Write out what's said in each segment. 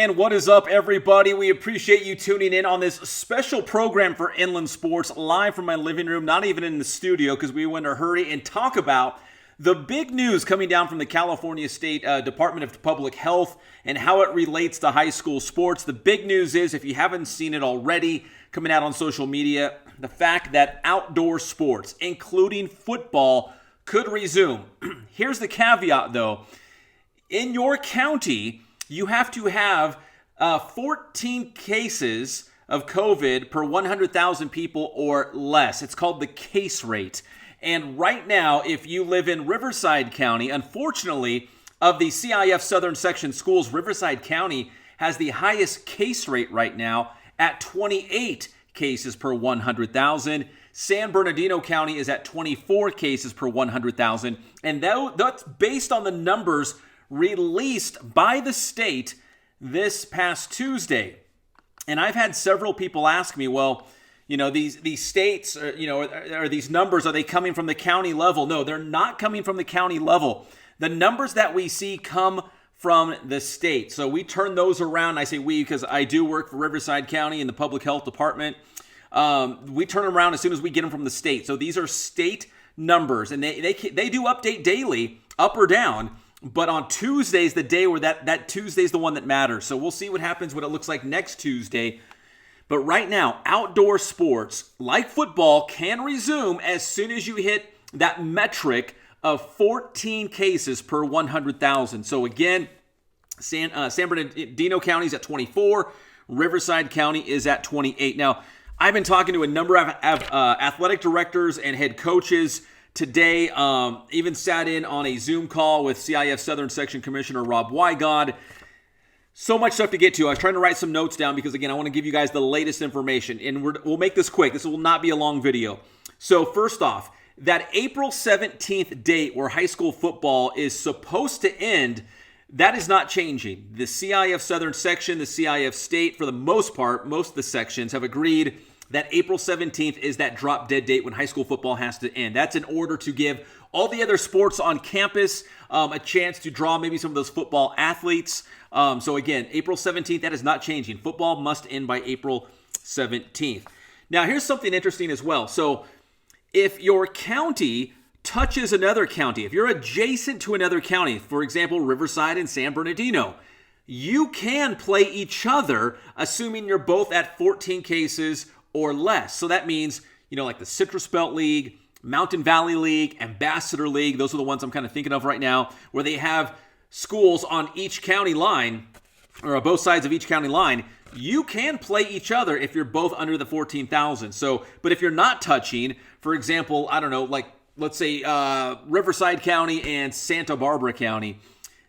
And what is up, everybody? We appreciate you tuning in on this special program for Inland Sports, live from my living room, not even in the studio, because we went to hurry and talk about the big news coming down from the California State Department of Public Health and how it relates to high school sports. The big news is, if you haven't seen it already, coming out on social media, the fact that outdoor sports, including football, could resume. Here's the caveat, though. In your county, you have to have 14 cases of COVID per 100,000 people or less. It's called the case rate. And right now, if you live in Riverside County, unfortunately, of the CIF Southern Section schools, Riverside County has the highest case rate right now at 28 cases per 100,000. San Bernardino County is at 24 cases per 100,000. And that's based on the numbers released by the state this past Tuesday. And I've had several people ask me, well, you know, these states, are these numbers, are they coming from the county level? No, they're not coming from the county level. The numbers that we see come from the state. So we turn those around. I say we because I do work for Riverside County in the public health department. We turn them around as soon as we get them from the state. So these are state numbers, and they do update daily, up or down. But on Tuesday's the day where that Tuesday's the one that matters. So we'll see what happens, what it looks like next Tuesday. But right now, outdoor sports, like football, can resume as soon as you hit that metric of 14 cases per 100,000. So again, San Bernardino County is at 24. Riverside County is at 28. Now, I've been talking to a number of athletic directors and head coaches today. Even sat in on a Zoom call with CIF Southern Section Commissioner Rob Wygod. So much stuff to get to. I was trying to write some notes down because, again, I want to give you guys the latest information. And we'll make this quick. This will not be a long video. So first off, that April 17th date where high school football is supposed to end, that is not changing. The CIF Southern Section, the CIF State, for the most part, most of the sections have agreed that April 17th is that drop dead date when high school football has to end. That's in order to give all the other sports on campus a chance to draw maybe some of those football athletes. So again, April 17th, that is not changing. Football must end by April 17th. Now, here's something interesting as well. So if your county touches another county, if you're adjacent to another county, for example, Riverside and San Bernardino, you can play each other, assuming you're both at 14 cases or less. So that means, like the Citrus Belt League, Mountain Valley League, Ambassador League, those are the ones I'm kind of thinking of right now, where they have schools on each county line, or both sides of each county line. You can play each other if you're both under the 14,000. So, but if you're not touching, for example, I don't know, like let's say Riverside County and Santa Barbara County,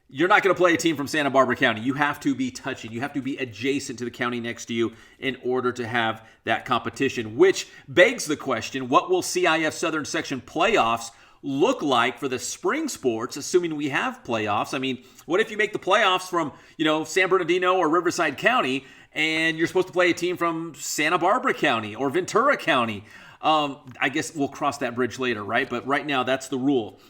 you're not going to play a team from Santa Barbara County. You have to be touching. You have to be adjacent to the county next to you in order to have that competition, which begs the question, what will CIF Southern Section playoffs look like for the spring sports, assuming we have playoffs? I mean, what if you make the playoffs from, San Bernardino or Riverside County, and you're supposed to play a team from Santa Barbara County or Ventura County? I guess we'll cross that bridge later, right? But right now, that's the rule.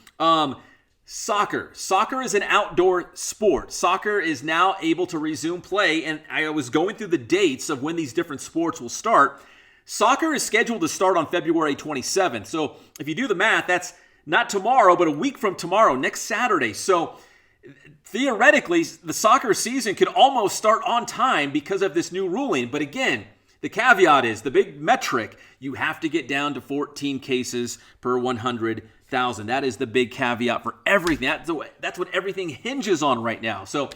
Soccer. Soccer is an outdoor sport. Soccer is now able to resume play, and I was going through the dates of when these different sports will start. Soccer is scheduled to start on February 27th. So if you do the math, that's not tomorrow, but a week from tomorrow, next Saturday. So theoretically, the soccer season could almost start on time because of this new ruling. But again, the caveat is, the big metric, you have to get down to 14 cases per 100,000. That is the big caveat for everything. That's what everything hinges on right now. So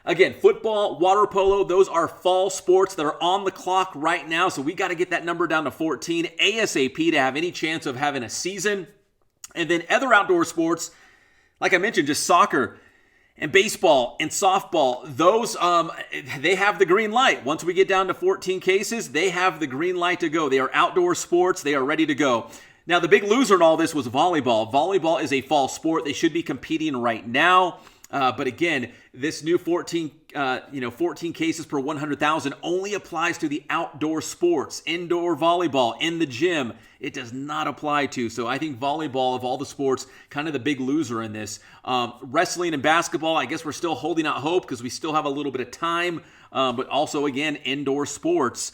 again, football, water polo, those are fall sports that are on the clock right now. So we got to get that number down to 14 ASAP to have any chance of having a season. And then other outdoor sports, like I mentioned, just soccer and baseball and softball, those, they have the green light. Once we get down to 14 cases, they have the green light to go. They are outdoor sports. They are ready to go. Now, the big loser in all this was volleyball. Volleyball is a fall sport. They should be competing right now. But again, this new 14 cases per 100,000 only applies to the outdoor sports, indoor volleyball, in the gym. It does not apply to. So I think volleyball, of all the sports, kind of the big loser in this. Wrestling and basketball, I guess we're still holding out hope because we still have a little bit of time. but also, again, indoor sports,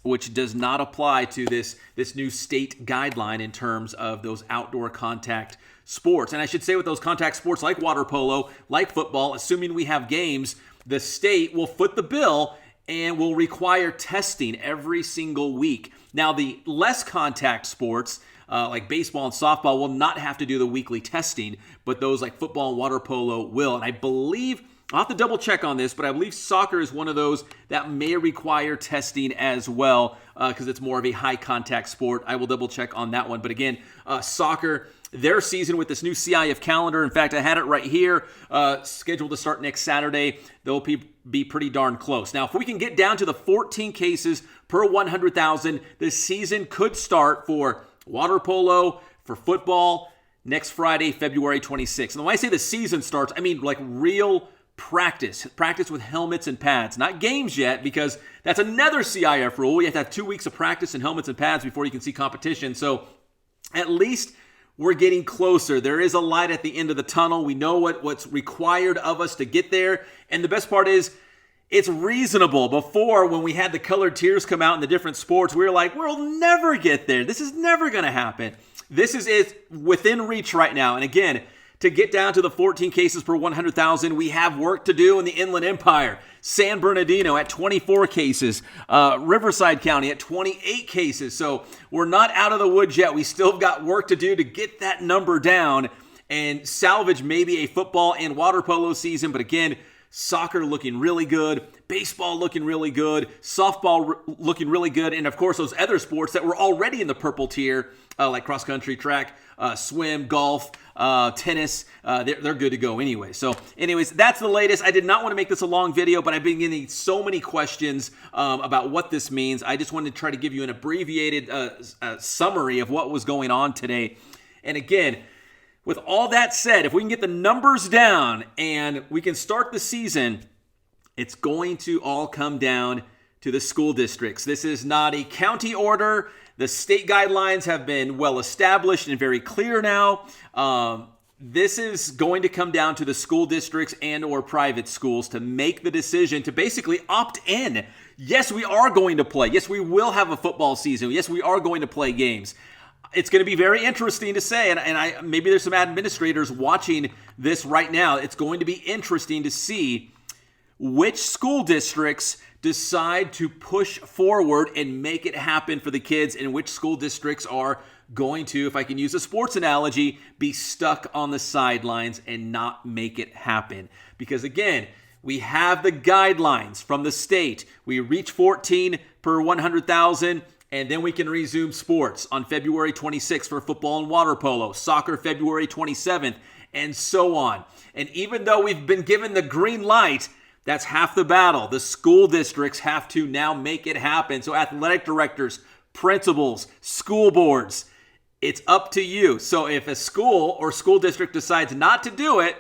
which does not apply to this new state guideline in terms of those outdoor contact sports. And I should say with those contact sports like water polo, like football, assuming we have games, the state will foot the bill and will require testing every single week. Now, the less contact sports, like baseball and softball, will not have to do the weekly testing, but those like football and water polo will. And I believe, I'll have to double check on this, but I believe soccer is one of those that may require testing as well, because it's more of a high contact sport. I will double check on that one. But again, soccer, their season with this new CIF calendar, in fact, I had it right here, scheduled to start next Saturday. They'll be pretty darn close. Now, if we can get down to the 14 cases per 100,000, the season could start for water polo, for football, next Friday, February 26th. And when I say the season starts, I mean like real practice with helmets and pads. Not games yet, because that's another CIF rule. You have to have 2 weeks of practice in helmets and pads before you can see competition. So at least we're getting closer. There is a light at the end of the tunnel. We know what's required of us to get there. And the best part is, it's reasonable. Before, when we had the colored tiers come out in the different sports, we were like, we'll never get there. This is never going to happen. This is within reach right now. And again, to get down to the 14 cases per 100,000, we have work to do in the Inland Empire. San Bernardino at 24 cases. Riverside County at 28 cases. So we're not out of the woods yet. We still got work to do to get that number down and salvage maybe a football and water polo season. But again, soccer looking really good, baseball looking really good, softball looking really good, and of course those other sports that were already in the purple tier, like cross country, track, swim, golf, tennis, they're good to go anyway. So anyways, that's the latest. I did not want to make this a long video, but I've been getting so many questions about what this means. I just wanted to try to give you an abbreviated summary of what was going on today. And again, with all that said, if we can get the numbers down and we can start the season, it's going to all come down to the school districts. This is not a county order. The state guidelines have been well established and very clear now. This is going to come down to the school districts and or private schools to make the decision to basically opt in. Yes, we are going to play. Yes, we will have a football season. Yes, we are going to play games. It's going to be very interesting to say, and I maybe there's some administrators watching this right now. It's going to be interesting to see which school districts decide to push forward and make it happen for the kids, and which school districts are going to, if I can use a sports analogy, be stuck on the sidelines and not make it happen. Because again, we have the guidelines from the state. We reach 14 per 100,000. And then we can resume sports on February 26th for football and water polo, soccer February 27th, and so on. And even though we've been given the green light, that's half the battle. The school districts have to now make it happen. So athletic directors, principals, school boards, it's up to you. So if a school or school district decides not to do it,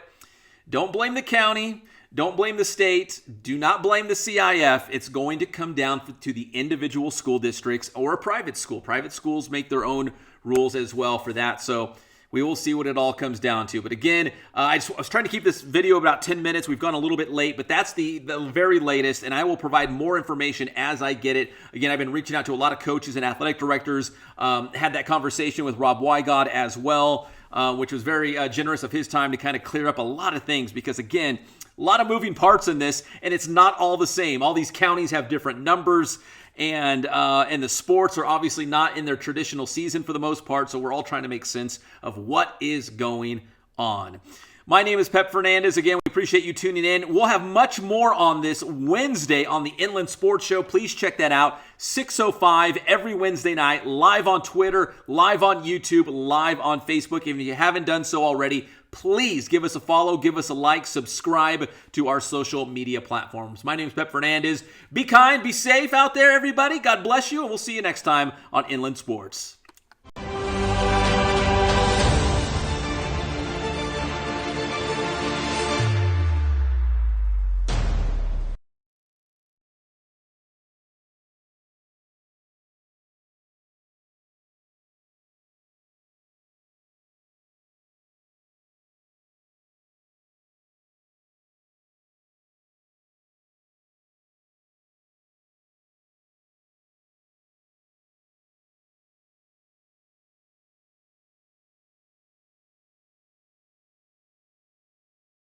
don't blame the county. Don't blame the state. Do not blame the CIF. It's going to come down to the individual school districts or a private school. Private schools make their own rules as well for that. So we will see what it all comes down to. But again, I was trying to keep this video about 10 minutes. We've gone a little bit late, but that's the very latest, and I will provide more information as I get it. Again, I've been reaching out to a lot of coaches and athletic directors. Had that conversation with Rob Wygod as well, which was very generous of his time to kind of clear up a lot of things, because again, a lot of moving parts in this, and it's not all the same. All these counties have different numbers, and the sports are obviously not in their traditional season for the most part, so we're all trying to make sense of what is going on. My name is Pep Fernandez. Again, we appreciate you tuning in. We'll have much more on this Wednesday on the Inland Sports Show. Please check that out. 6:05 every Wednesday night, live on Twitter, live on YouTube, live on Facebook. If you haven't done so already, please give us a follow, give us a like, subscribe to our social media platforms. My name is Pep Fernandez. Be kind, be safe out there, everybody. God bless you, and we'll see you next time on Inland Sports.